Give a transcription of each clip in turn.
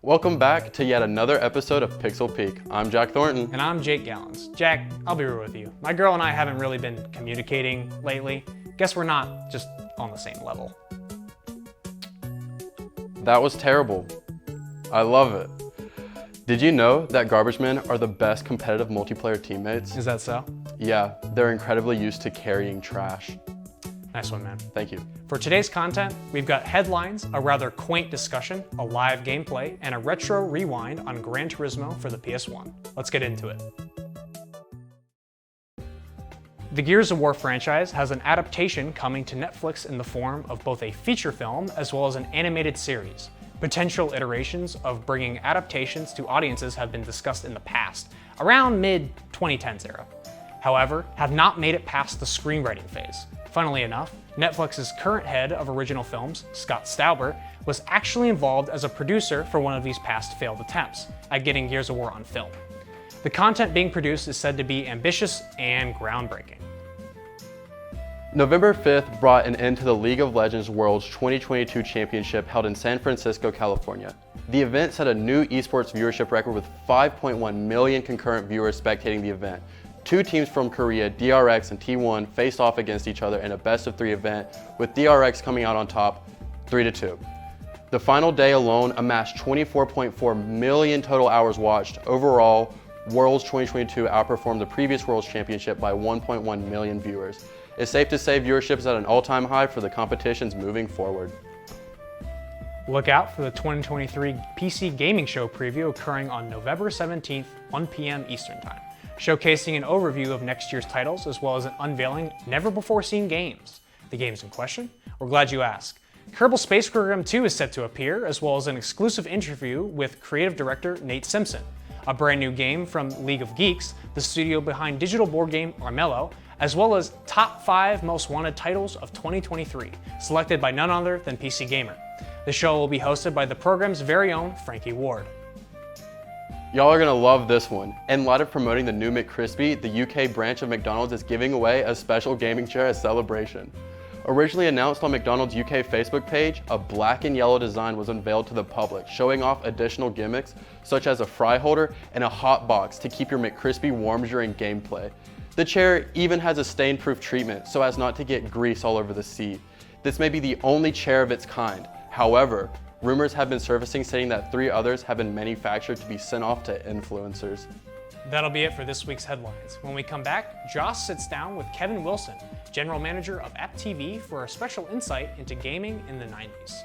Welcome back to yet another episode of Pixel Peak. I'm Jack Thornton. And I'm Jake Gallons. Jack, I'll be real with you. My girl and I haven't really been communicating lately. Guess we're not just on the same level. That was terrible. I love it. Did you know that Garbage Men are the best competitive multiplayer teammates? Is that so? Yeah, they're incredibly used to carrying trash. Nice one, man. Thank you. For today's content, we've got headlines, a rather quaint discussion, a live gameplay, and a retro rewind on Gran Turismo for the PS1. Let's get into it. The Gears of War franchise has an adaptation coming to Netflix in the form of both a feature film as well as an animated series. Potential iterations of bringing adaptations to audiences have been discussed in the past, around mid-2010s era. However, have not made it past the screenwriting phase. Funnily enough, Netflix's current head of original films, Scott Stauber, was actually involved as a producer for one of these past failed attempts at getting Gears of War on film. The content being produced is said to be ambitious and groundbreaking. November 5th brought an end to the League of Legends World's 2022 Championship held in San Francisco, California. The event set a new esports viewership record with 5.1 million concurrent viewers spectating the event. Two teams from Korea, DRX and T1, faced off against each other in a best-of-3 event, with DRX coming out on top 3-2. The final day alone amassed 24.4 million total hours watched. Overall, Worlds 2022 outperformed the previous Worlds Championship by 1.1 million viewers. It's safe to say viewership is at an all-time high for the competitions moving forward. Look out for the 2023 PC Gaming Show preview occurring on November 17th, 1 p.m. Eastern Time, showcasing an overview of next year's titles as well as an unveiling never-before-seen games. The games in question? We're glad you asked. Kerbal Space Program 2 is set to appear, as well as an exclusive interview with creative director Nate Simpson. A brand new game from League of Geeks, the studio behind digital board game Armello, as well as top 5 most wanted titles of 2023, selected by none other than PC Gamer. The show will be hosted by the program's very own Frankie Ward. Y'all are gonna love this one. In light of promoting the new McCrispy, the UK branch of McDonald's is giving away a special gaming chair as celebration. Originally announced on McDonald's UK Facebook page, a black and yellow design was unveiled to the public, showing off additional gimmicks such as a fry holder and a hot box to keep your McCrispy warm during gameplay. The chair even has a stain-proof treatment so as not to get grease all over the seat. This may be the only chair of its kind. However, rumors have been surfacing stating that 3 others have been manufactured to be sent off to influencers. That'll be it for this week's headlines. When we come back, Joss sits down with Kevin Wilson, general manager of App TV, for a special insight into gaming in the 90s.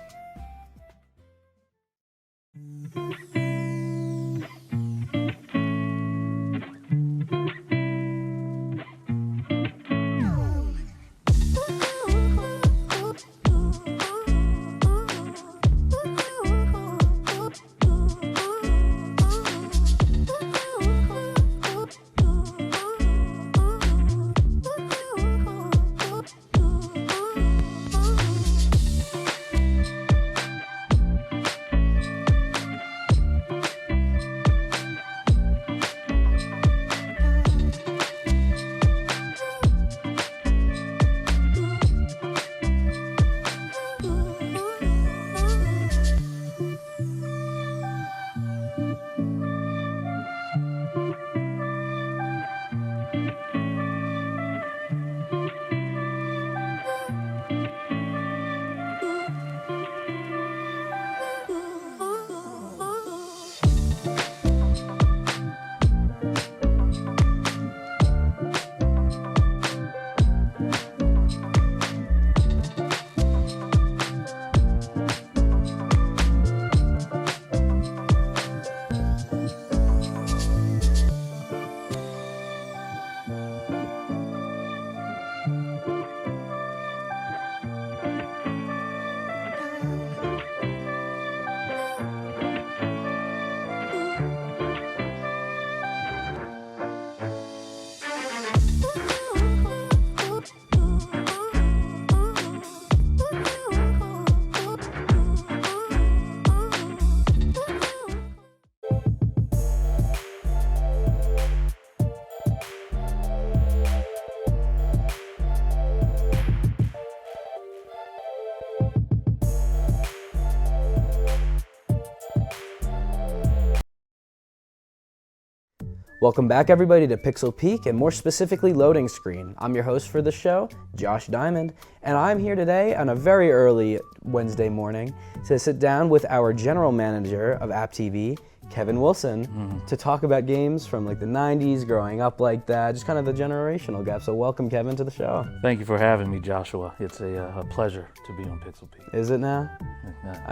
Welcome back, everybody, to Pixel Peak, and more specifically, Loading Screen. I'm your host for the show, Josh Diamond, and I'm here today on a very early Wednesday morning to sit down with our general manager of App TV, Kevin Wilson, to talk about games from like the 90s, growing up like that, just kind of the generational gap. So welcome, Kevin, to the show. Thank you for having me, Joshua. It's a pleasure to be on Pixel Peak. Is it now?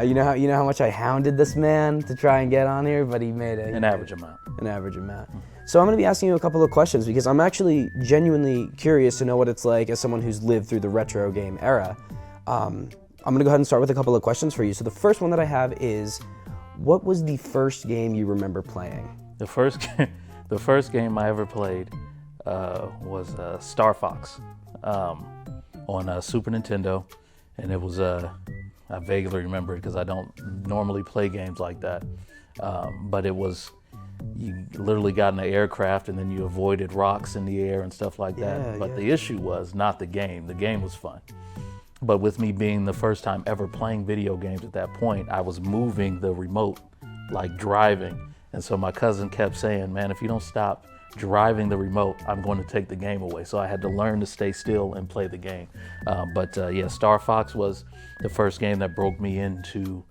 You know how much I hounded this man to try and get on here, but he made it. An average amount. An average amount. So I'm going to be asking you a couple of questions because I'm actually genuinely curious to know what it's like as someone who's lived through the retro game era. I'm going to go ahead and start with a couple of questions for you. So the first one that I have is, what was the first game you remember playing? The first game I ever played was Star Fox on Super Nintendo, and it was I vaguely remember it because I don't normally play games like that, but it was, you literally got in an aircraft and then you avoided rocks in the air and stuff like that. But the issue was not the game. The game was fun. But with me being the first time ever playing video games at that point, I was moving the remote, like driving. And so my cousin kept saying, man, if you don't stop driving the remote, I'm going to take the game away. So I had to learn to stay still and play the game. But Star Fox was the first game that broke me into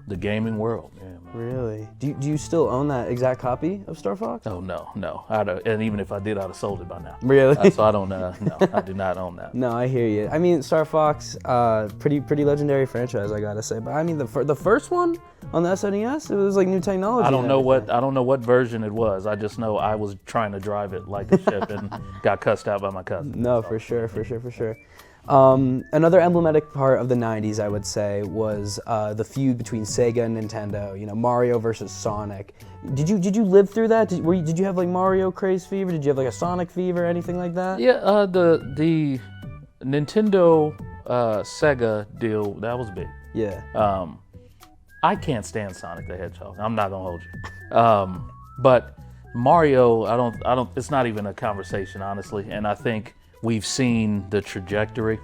the gaming world. Yeah, man. Really? Do you still own that exact copy of Star Fox? Oh, no. And even if I did, I'd have sold it by now. Really? So I don't, no, I do not own that. No, I hear you. I mean, Star Fox, pretty legendary franchise, I gotta say. But I mean, the first one on the SNES, it was like new technology. I don't know what version it was. I just know I was trying to drive it like a ship and got cussed out by my cousin. No, for sure. Another emblematic part of the 90s, I would say, was the feud between Sega and Nintendo. You know, Mario versus Sonic. Did you live through that? Did you have like Mario craze fever? Did you have like a Sonic fever, anything like that? Yeah, the Nintendo Sega deal, that was big. Yeah. I can't stand Sonic the Hedgehog. I'm not gonna hold you. But Mario, I don't. It's not even a conversation, honestly. And I think we've seen the trajectory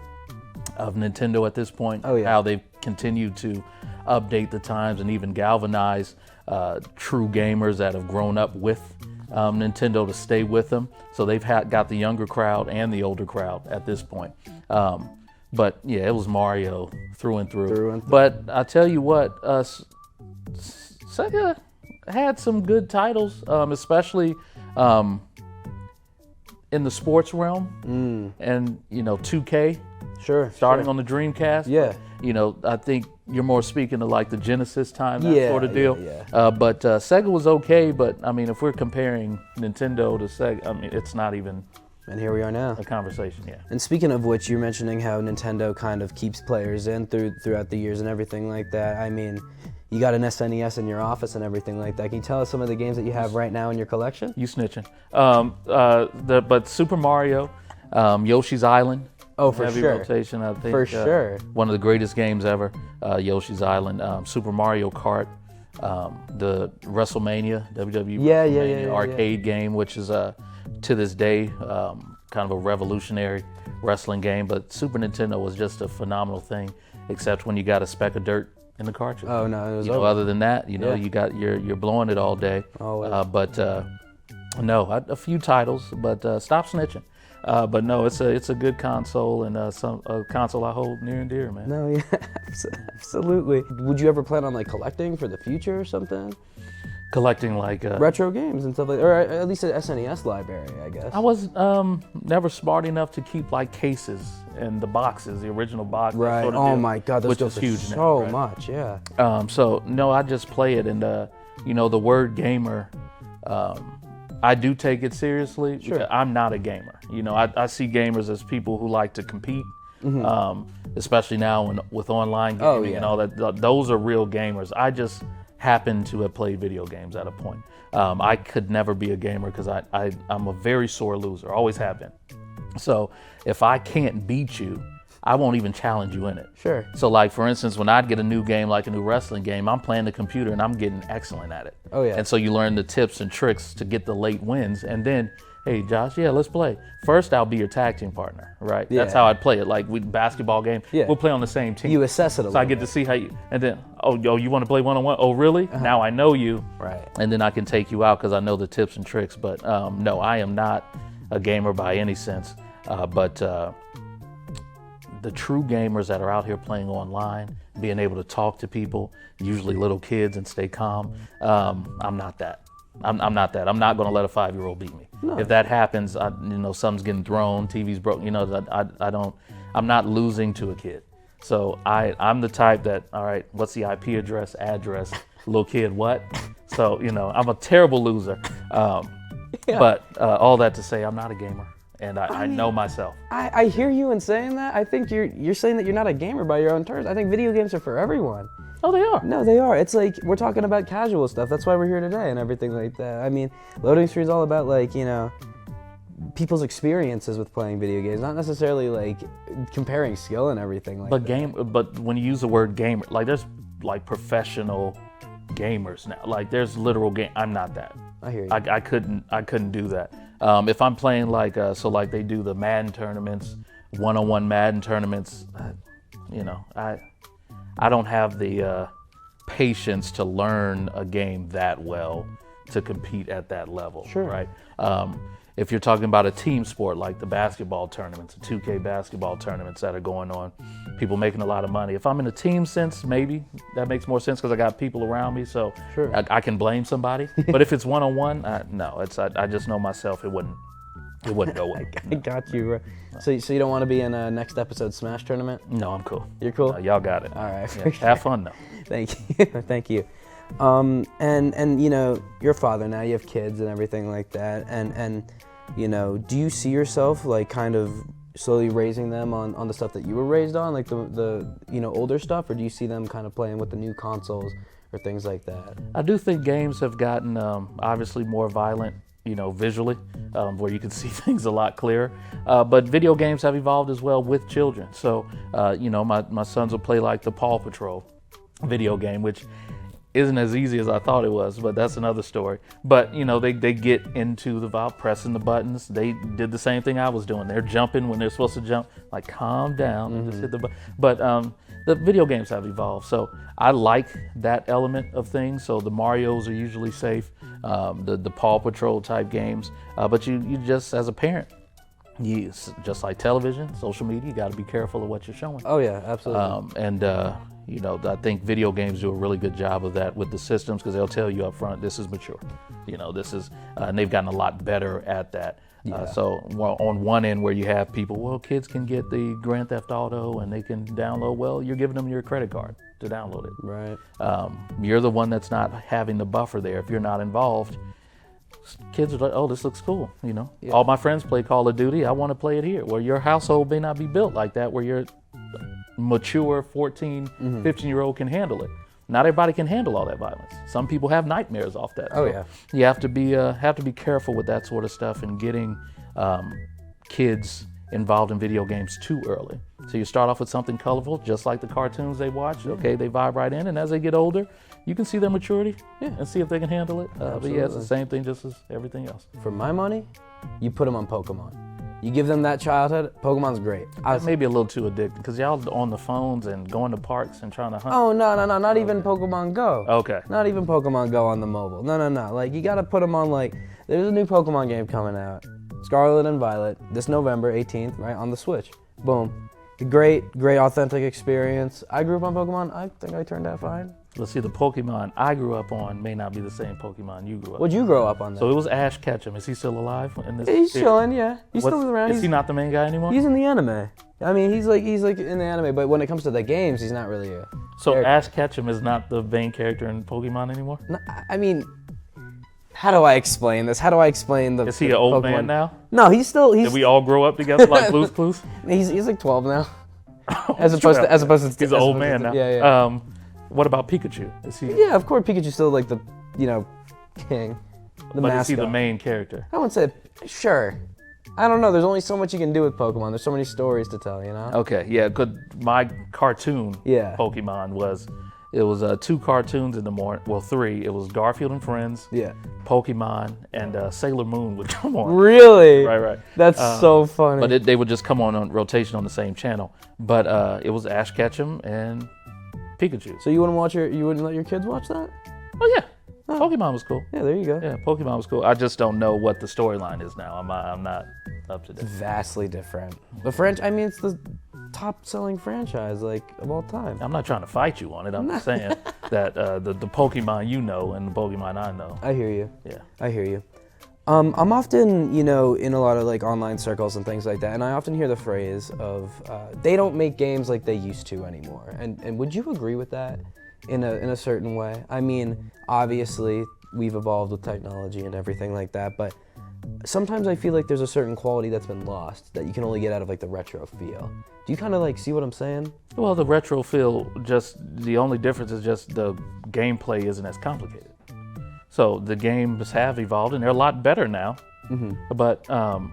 of Nintendo at this point. Oh, yeah. How they've continued to update the times and even galvanize true gamers that have grown up with Nintendo to stay with them. So they've got the younger crowd and the older crowd at this point. But yeah, it was Mario through and through. But I tell you what, Sega had some good titles, especially in the sports realm, and 2K. Sure. Starting on the Dreamcast. Yeah. But, I think you're more speaking to like the Genesis time, that Yeah, sort of deal. yeah. But Sega was okay, but I mean, if we're comparing Nintendo to Sega, I mean, it's not even And here we are now. a conversation, yeah. And speaking of which, you're mentioning how Nintendo kind of keeps players in throughout the years and everything like that. I mean, you got an SNES in your office and everything like that. Can you tell us some of the games that you have right now in your collection? You snitching. But Super Mario, Yoshi's Island. Oh, for heavy sure. rotation, I think. For sure. One of the greatest games ever, Yoshi's Island. Super Mario Kart, the WrestleMania, WWE WrestleMania arcade game, which is to this day kind of a revolutionary wrestling game. But Super Nintendo was just a phenomenal thing, except when you got a speck of dirt in the cartridge. Oh no, it was Other than that, you're blowing it all day. Always. A few titles, but stop snitching. But no, it's a good console and a console I hold near and dear, man. No, yeah, absolutely. Would you ever plan on like collecting for the future or something? Collecting like Retro games and stuff like, or at least an SNES library, I guess. I was never smart enough to keep like cases and the boxes, the original box. Right. Sort of Oh deal, my God, those which go is for huge so now, right? much. Yeah. So no, I just play it, and the word gamer, I do take it seriously. Sure. Because I'm not a gamer. I see gamers as people who like to compete, especially now with online gaming and all that. Those are real gamers. I just happen to have played video games at a point. I could never be a gamer because I'm a very sore loser, always have been. So if I can't beat you, I won't even challenge you in it. Sure. So like, for instance, when I'd get a new game, like a new wrestling game, I'm playing the computer and I'm getting excellent at it. Oh, yeah. And so you learn the tips and tricks to get the late wins. And then, hey, Josh, yeah, let's play. First, I'll be your tag team partner, right? Yeah. That's how I'd play it. Like basketball game, Yeah. we'll play on the same team. You assess it a So little I get to see how you, and then, oh, you want to play one-on-one? Oh, really? Now I know you. Right. And then I can take you out because I know the tips and tricks. But no, I am not a gamer by any sense. But the true gamers that are out here playing online, being able to talk to people, usually little kids, and stay calm, I'm not that. I'm not that. I'm not going to let a 5-year-old beat me. No. If that happens, something's getting thrown, TV's broken. I'm not losing to a kid. So I'm the type that, all right, what's the IP address? Little kid, what? So I'm a terrible loser. But all that to say, I'm not a gamer, and I know myself. I hear you in saying that. I think you're saying that you're not a gamer by your own terms. I think video games are for everyone. Oh, they are. No, they are. It's like we're talking about casual stuff. That's why we're here today and everything like that. I mean, loading screen is all about people's experiences with playing video games, not necessarily like comparing skill and everything like that. But when you use the word gamer, like there's like professional gamers now. Like there's literal game. I'm not that. I hear you. I couldn't do that. If I'm playing like they do the Madden tournaments, one-on-one Madden tournaments, I don't have the patience to learn a game that well to compete at that level. Sure. Right. If you're talking about a team sport like the basketball tournaments, the 2K basketball tournaments that are going on, people making a lot of money. If I'm in a team sense, maybe that makes more sense because I got people around me, so sure. I can blame somebody. But if it's one-on-one, no, I just know myself. It wouldn't go well. I got you. So you don't want to be in a next episode Smash tournament? No, I'm cool. You're cool? Y'all got it. All right. Yeah, have fun though. Thank you. Thank you. And you're a father now, you have kids and everything like that. And do you see yourself like kind of slowly raising them on the stuff that you were raised on, like the older stuff, or do you see them kind of playing with the new consoles or things like that? I do think games have gotten obviously more violent, visually, where you can see things a lot clearer. But video games have evolved as well with children. So, my sons will play like the Paw Patrol video game, which isn't as easy as I thought it was, but that's another story. But, they get into the pressing the buttons. They did the same thing I was doing. They're jumping when they're supposed to jump. Like, calm down and just hit the button. But the video games have evolved. So I like that element of things. So the Marios are usually safe, the Paw Patrol type games. But you just, as a parent, just like television, social media, you got to be careful of what you're showing. Oh, yeah, absolutely. I think video games do a really good job of that with the systems because they'll tell you up front, this is mature. This is, and they've gotten a lot better at that. Yeah. So on one end where you have people, kids can get the Grand Theft Auto and they can download, you're giving them your credit card to download it. Right. You're the one that's not having the buffer there. If you're not involved, kids are like, oh, this looks cool. Yeah. All my friends play Call of Duty. I want to play it here. Well, your household may not be built like that where your mature 14, 15-year-old can handle it. Not everybody can handle all that violence. Some people have nightmares off that. Oh, so yeah. You have to be careful with that sort of stuff and getting kids involved in video games too early. So you start off with something colorful, just like the cartoons they watch. Okay, they vibe right in, and as they get older, you can see their maturity and see if they can handle it. But yeah, it's the same thing just as everything else. For my money, you put them on Pokemon. You give them that childhood, Pokemon's great. Maybe a little too addicted because y'all on the phones and going to parks and trying to hunt. Oh, no, not even Pokemon Go. Okay. Not even Pokemon Go on the mobile. No. Like, you gotta put them on, like, there's a new Pokemon game coming out, Scarlet and Violet, this November 18th, right, on the Switch. Boom. Great authentic experience. I grew up on Pokemon. I think I turned out fine. Let's see, the Pokemon I grew up on may not be the same Pokemon you grew up on. What'd you grow up on then? So it was Ash Ketchum. Is he still alive in this? He's chilling, yeah. He's still around. Is he not the main guy anymore? He's in the anime. I mean, he's like in the anime, but when it comes to the games, he's not really a So character. Ash Ketchum is not the main character in Pokemon anymore? No, I mean, how do I explain this? How do I explain the Is he an old Pokemon? man now? No, he's Did we all grow up together like Blue's Clues? he's like 12 now. Oh, As opposed to he's an old man now. Yeah. What about Pikachu? Is he? Yeah, of course Pikachu's still like the king, the But mascot. is he the main character? I wouldn't say sure. I don't know. There's only so much you can do with Pokemon. There's so many stories to tell, you know? Okay, yeah, my cartoon Yeah. Pokemon was 2 cartoons in the morning. Well, 3. It was Garfield and Friends, Yeah. Pokemon, and Sailor Moon would come on. Really? Right. That's so funny. But they would just come on rotation on the same channel. But it was Ash Ketchum and Pikachu. So you wouldn't let your kids watch that? Oh yeah, Pokemon was cool. Yeah, there you go. Yeah, Pokemon was cool. I just don't know what the storyline is now. I'm not up to date. Vastly different. It's the top-selling franchise, like, of all time. I'm not trying to fight you on it. I'm just saying that the Pokemon you know and the Pokemon I know. I hear you. Yeah. I hear you. I'm often, in a lot of like online circles and things like that, and I often hear the phrase of they don't make games like they used to anymore. And would you agree with that in a certain way? I mean, obviously we've evolved with technology and everything like that, but sometimes I feel like there's a certain quality that's been lost that you can only get out of like the retro feel. Do you kind of like see what I'm saying? Well, the retro feel, just the only difference is just the gameplay isn't as complicated. So the games have evolved and they're a lot better now. Mm-hmm. But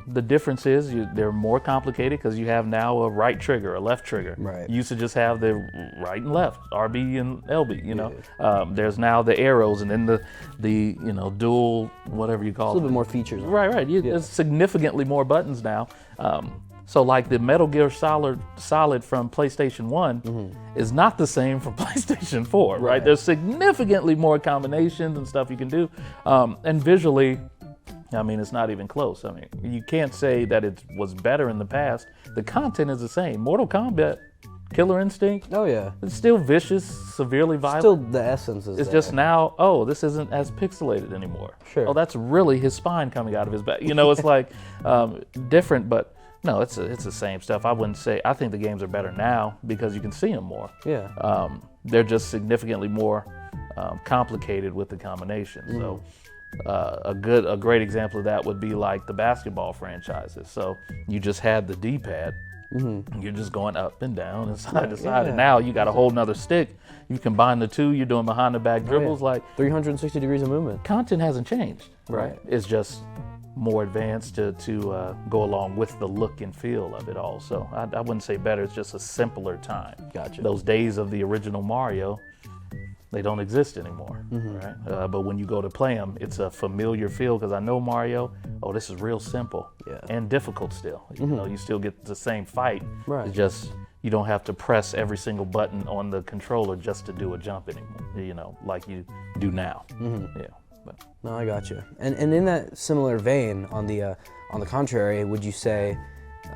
the difference is they're more complicated because you have now a right trigger, a left trigger. Right. You used to just have the right and left, RB and LB. There's now the arrows and then the dual, whatever you call it. A little bit more features. Right. There's significantly more buttons now. So like the Metal Gear Solid from PlayStation 1 is not the same from PlayStation 4, right? There's significantly more combinations and stuff you can do. And visually, it's not even close. You can't say that it was better in the past. The content is the same. Mortal Kombat, Killer Instinct, Oh yeah. it's still vicious, severely violent. Still the essence is It's there. just now, this isn't as pixelated anymore. Sure. Oh, that's really his spine coming out of his back. It's like different, but no, it's the same stuff. I think the games are better now because you can see them more. Yeah. They're just significantly more complicated with the combination. So a great example of that would be like the basketball franchises. So you just had the D-pad. You're just going up and down and side to side. And now you got a whole nother stick. You combine the two, you're doing behind the back dribbles. Like 360 degrees of movement. content hasn't changed, right? Right. It's just more advanced to go along with the look and feel of it all. So I wouldn't say better, it's just a simpler time. Gotcha. Those days of the original Mario, they don't exist anymore, right? But when you go to play them, it's a familiar feel because I know Mario, this is real simple and difficult still. You still get the same fight. Right. It's just you don't have to press every single button on the controller just to do a jump anymore, like you do now. Yeah. But No, I got you. And in that similar vein, on the contrary, would you say,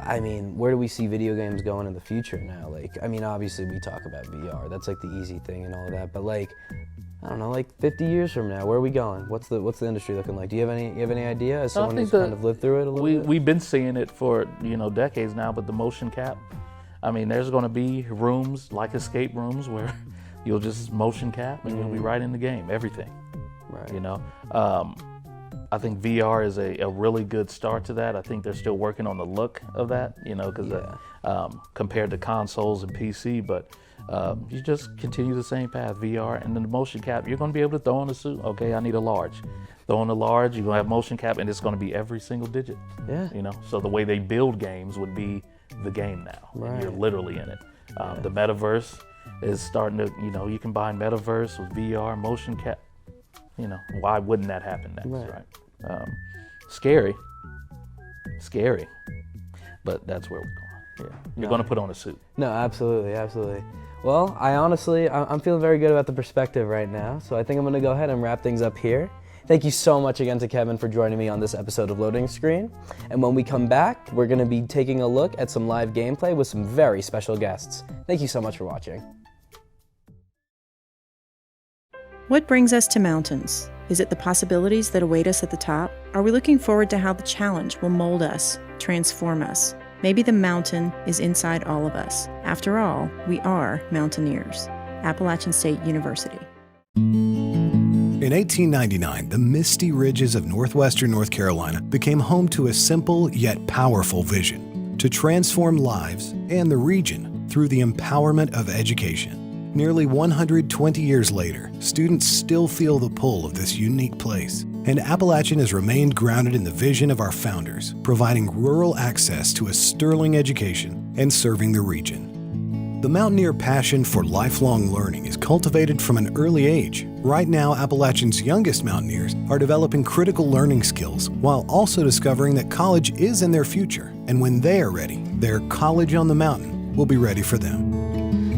where do we see video games going in the future now? Like, obviously we talk about VR. That's like the easy thing and all of that. But like, I don't know, like 50 years from now, where are we going? What's the industry looking like? Do you have any idea as someone who's kind of lived through it a little bit? We've been seeing it for decades now, but the motion cap. There's going to be rooms like escape rooms where you'll just motion cap and you'll be right in the game. Everything. Right. I think VR is a really good start to that. I think they're still working on the look of that, because compared to consoles and PC, but you just continue the same path, VR, and then the motion cap, you're going to be able to throw on a suit. Okay, I need a large. Throw on a large, you're going to have motion cap, and it's going to be every single digit. Yeah. So the way they build games would be the game now. Right. You're literally in it. The metaverse is starting to, you combine metaverse with VR, motion cap. Why wouldn't that happen next, right? Scary, but that's where we're going. Yeah, you're going to put on a suit. No, absolutely. Well, I'm feeling very good about the perspective right now, so I think I'm going to go ahead and wrap things up here. Thank you so much again to Kevin for joining me on this episode of Loading Screen. And when we come back, we're going to be taking a look at some live gameplay with some very special guests. Thank you so much for watching. What brings us to mountains? Is it the possibilities that await us at the top? Are we looking forward to how the challenge will mold us, transform us? Maybe the mountain is inside all of us. After all, we are mountaineers. Appalachian State University. In 1899, the misty ridges of northwestern North Carolina became home to a simple yet powerful vision: to transform lives and the region through the empowerment of education. Nearly 120 years later, students still feel the pull of this unique place, and Appalachian has remained grounded in the vision of our founders, providing rural access to a sterling education and serving the region. The Mountaineer passion for lifelong learning is cultivated from an early age. Right now, Appalachian's youngest Mountaineers are developing critical learning skills while also discovering that college is in their future, and when they are ready, their College on the Mountain will be ready for them.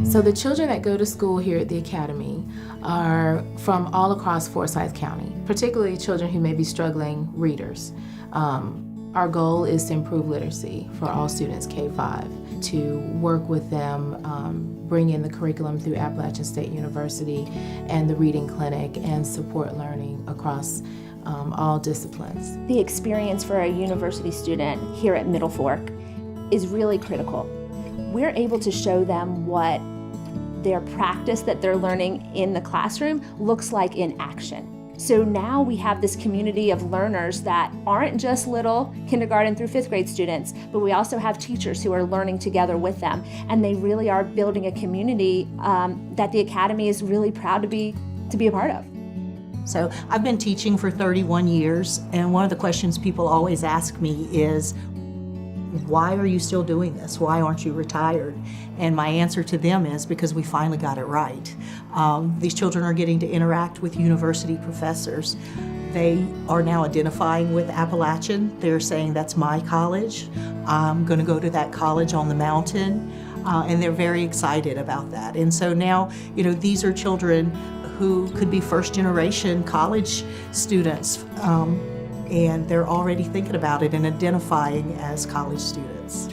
So the children that go to school here at the Academy are from all across Forsyth County, particularly children who may be struggling readers. Our goal is to improve literacy for all students K-5, to work with them, bring in the curriculum through Appalachian State University and the Reading Clinic, and support learning across all disciplines. The experience for a university student here at Middle Fork is really critical. We're able to show them what their practice that they're learning in the classroom looks like in action. So now we have this community of learners that aren't just little kindergarten through 5th grade students, but we also have teachers who are learning together with them. And they really are building a community that the Academy is really proud to be a part of. So I've been teaching for 31 years, and one of the questions people always ask me is, why are you still doing this? Why aren't you retired? And my answer to them is because we finally got it right. These children are getting to interact with university professors. They are now identifying with Appalachian. They're saying, that's my college. I'm going to go to that college on the mountain. And they're very excited about that. And so now, these are children who could be first-generation college students. And they're already thinking about it and identifying as college students.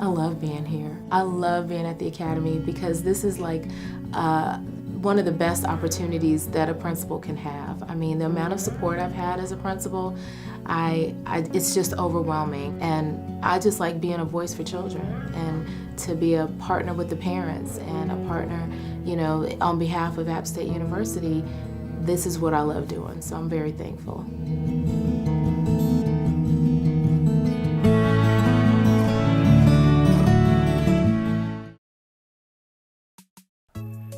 I love being here. I love being at the Academy because this is like one of the best opportunities that a principal can have. I mean, the amount of support I've had as a principal, it's just overwhelming. And I just like being a voice for children and to be a partner with the parents and a partner, on behalf of App State University. This is what I love doing, so I'm very thankful.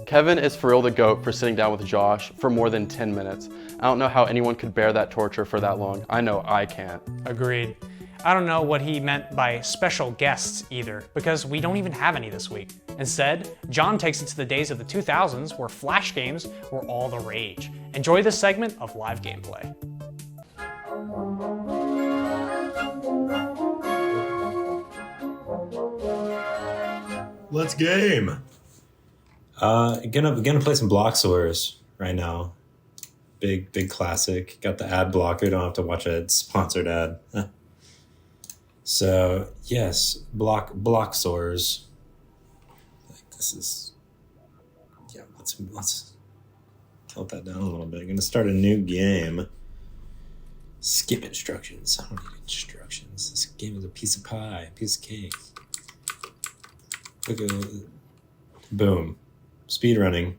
Kevin is for real the GOAT for sitting down with Josh for more than 10 minutes. I don't know how anyone could bear that torture for that long. I know I can't. Agreed. I don't know what he meant by special guests either, because we don't even have any this week. Instead, John takes it to the days of the 2000s where Flash games were all the rage. Enjoy this segment of live gameplay. Let's game. Gonna play some Bloxors right now. Big classic. Got the ad blocker. Don't have to watch a sponsored ad. So yes, Bloxors. Like this is. Yeah, let's tilt that down a little bit. Gonna start a new game. Skip instructions. I don't need instructions. This game is a piece of pie, a piece of cake. Look at boom. Speed running,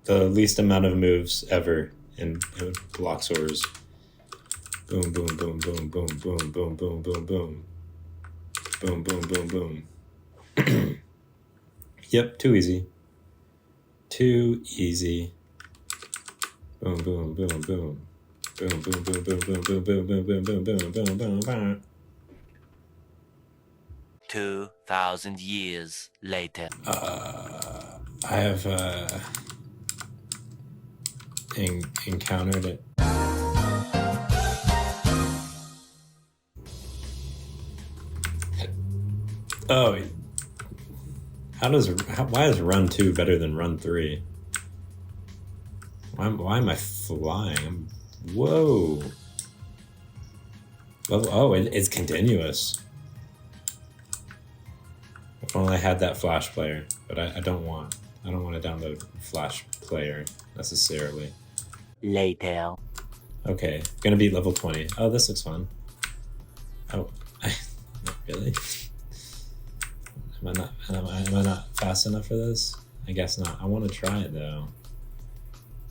the least amount of moves ever in Bloxors. Boom, boom, boom, boom, boom, boom, boom, boom, boom, boom. Boom, boom, boom, boom. Yep, too easy. Too easy. Boom, boom, boom, boom. Boom, boom, boom, boom, boom, boom, boom, boom, boom, boom, boom, boom, boom, boom. 2,000 years later. I have encountered it. Oh, why is run 2 better than run 3? Why am I flying? Whoa. Oh, it's continuous. If only I had that Flash player, but I don't want to download Flash player necessarily. Later. Okay, gonna beat level 20. Oh, this looks fun. Oh, not really. Am I not fast enough for this? I guess not. I want to try it though.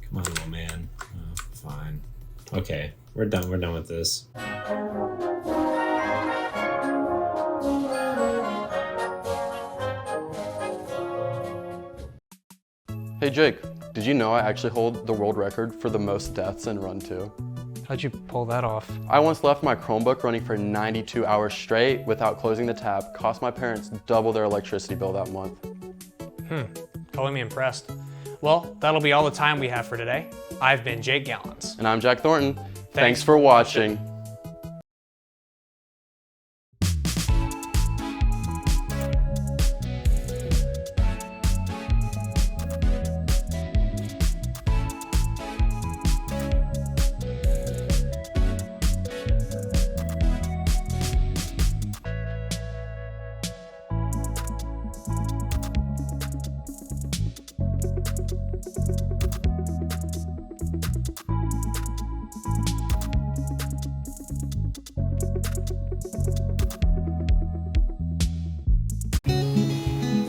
Come on, little man. Oh, fine. Okay, we're done. We're done with this. Hey Jake, did you know I actually hold the world record for the most deaths in Run 2? How'd you pull that off? I once left my Chromebook running for 92 hours straight without closing the tab, cost my parents double their electricity bill that month. Calling me impressed. Well, that'll be all the time we have for today. I've been Jake Gallons. And I'm Jack Thornton. Thanks for watching.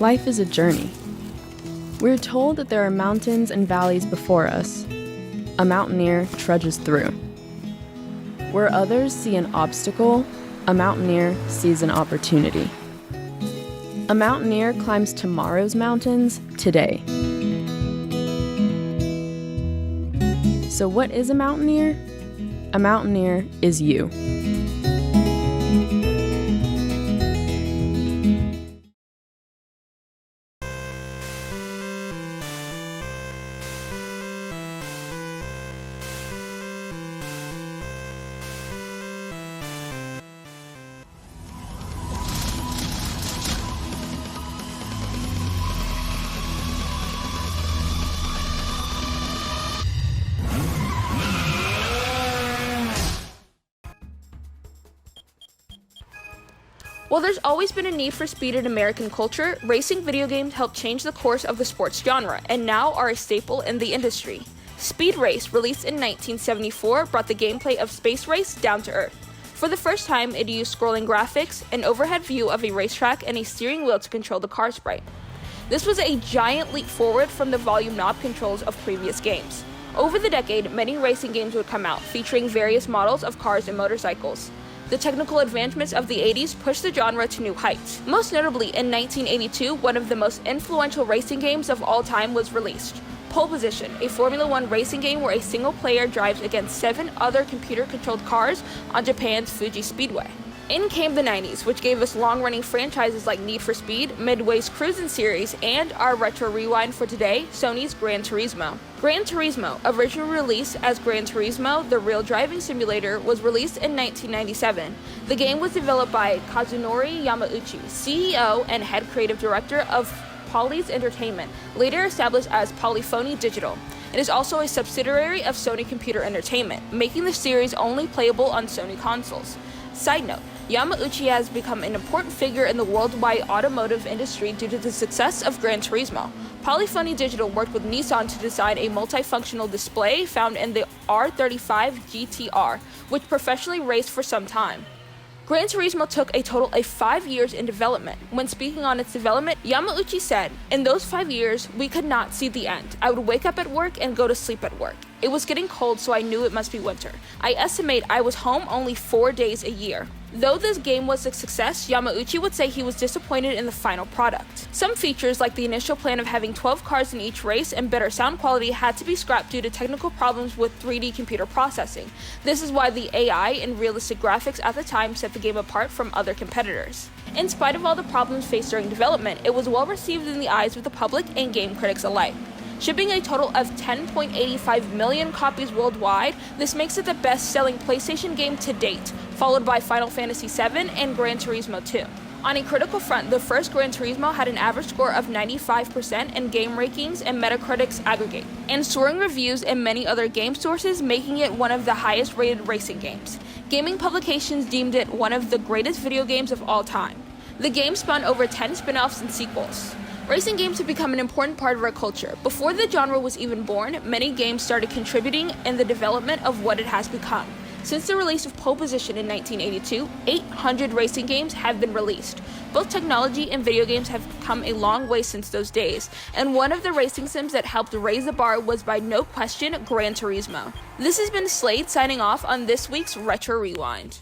Life is a journey. We're told that there are mountains and valleys before us. A mountaineer trudges through. Where others see an obstacle, a mountaineer sees an opportunity. A mountaineer climbs tomorrow's mountains today. So what is a mountaineer? A mountaineer is you. While there's always been a need for speed in American culture, racing video games helped change the course of the sports genre and now are a staple in the industry. Speed Race, released in 1974, brought the gameplay of Space Race down to earth. For the first time, it used scrolling graphics, an overhead view of a racetrack, and a steering wheel to control the car sprite. This was a giant leap forward from the volume knob controls of previous games. Over the decade, many racing games would come out, featuring various models of cars and motorcycles. The technical advancements of the 80s pushed the genre to new heights. Most notably, in 1982, one of the most influential racing games of all time was released. Pole Position, a Formula One racing game where a single player drives against 7 other computer-controlled cars on Japan's Fuji Speedway. In came the 90s, which gave us long-running franchises like Need for Speed, Midway's Cruisin' Series, and our retro rewind for today, Sony's Gran Turismo. Gran Turismo, originally released as Gran Turismo, the Real Driving Simulator, was released in 1997. The game was developed by Kazunori Yamauchi, CEO and head creative director of Poly's Entertainment, later established as Polyphony Digital. It is also a subsidiary of Sony Computer Entertainment, making the series only playable on Sony consoles. Side note, Yamauchi has become an important figure in the worldwide automotive industry due to the success of Gran Turismo. Polyphony Digital worked with Nissan to design a multifunctional display found in the R35 GTR, which professionally raced for some time. Gran Turismo took a total of 5 years in development. When speaking on its development, Yamauchi said, "In those 5 years, we could not see the end. I would wake up at work and go to sleep at work. It was getting cold, so I knew it must be winter. I estimate I was home only 4 days a year." Though this game was a success, Yamauchi would say he was disappointed in the final product. Some features, like the initial plan of having 12 cars in each race and better sound quality, had to be scrapped due to technical problems with 3D computer processing. This is why the AI and realistic graphics at the time set the game apart from other competitors. In spite of all the problems faced during development, it was well received in the eyes of the public and game critics alike. Shipping a total of 10.85 million copies worldwide, this makes it the best-selling PlayStation game to date, followed by Final Fantasy VII and Gran Turismo 2. On a critical front, the first Gran Turismo had an average score of 95% in game rankings and Metacritic's aggregate, and soaring reviews in many other game sources, making it one of the highest-rated racing games. Gaming publications deemed it one of the greatest video games of all time. The game spawned over 10 spin-offs and sequels. Racing games have become an important part of our culture. Before the genre was even born, many games started contributing in the development of what it has become. Since the release of Pole Position in 1982, 800 racing games have been released. Both technology and video games have come a long way since those days, and one of the racing sims that helped raise the bar was by no question Gran Turismo. This has been Slade signing off on this week's Retro Rewind.